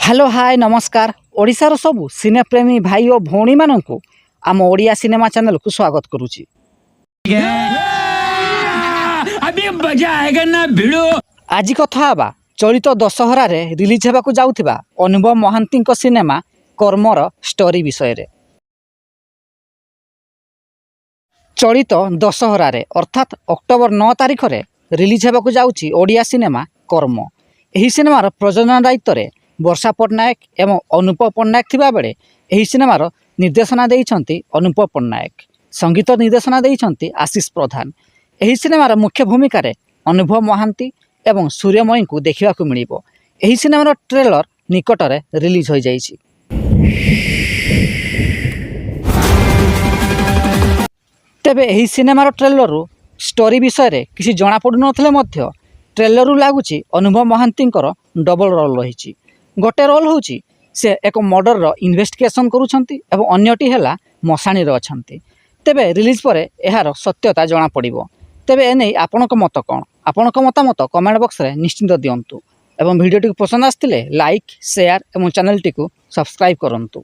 Hello hi नमस्कार ओडिशार सबु सिनेप्रेमी भाई और भौणी मानू आम ओडिया सिनेमा चैनल को स्वागत करुच्ची। अभी मजा आएगा ना भिड़ो। आज कथा हवा चलित दशहरा रे रिलीज होगा जाउथिबा अनुभव महांती सिनेमा कर्मर स्टोरी विषय रे। चलित दशहरा रे अर्थात अक्टोबर 9 तारिख रे रिलीज होगा जाउची ओडिया सिनेमा कर्म। एही सिनेमार प्रयोजन दायित्व रे वर्षा पट्टनायक एवं अनुपम पट्टनायक थिबा बेले एही सिनेमार निर्देशना देइछंती अनुपम पट्टनायक, संगीत निर्देशना देइछंती आशीष प्रधान। एही सिनेमार मुख्य भूमिका रे अनुभव महांती एवं सूर्यमयी को देखा मिलिबो। एही सिनेमार ट्रेलर निकटरे रिलीज हो जाइछि। तेबे एही सिनेमार ट्रेलर स्टोरी विषय रे किसी जना पडु नथले मध्य ट्रेलर लगुच अनुभव महांती डबल रोल रही। गोटे रोल हूँ से एक मर्डर इन्वेस्टिगेशन करुछंती एवं अन्यटी है मशाणी अच्छी। तेबे रिलीज पर यार सत्यता जना पड़िबो। तेबे एने आपणक मत कौन? आपणक मतामत कमेंट बॉक्स रे निश्चिंत दियंतु एवं वीडियोटी पसंद आसतिले लाइक शेयर एवं चैनल टी को सब्सक्राइब करंतु।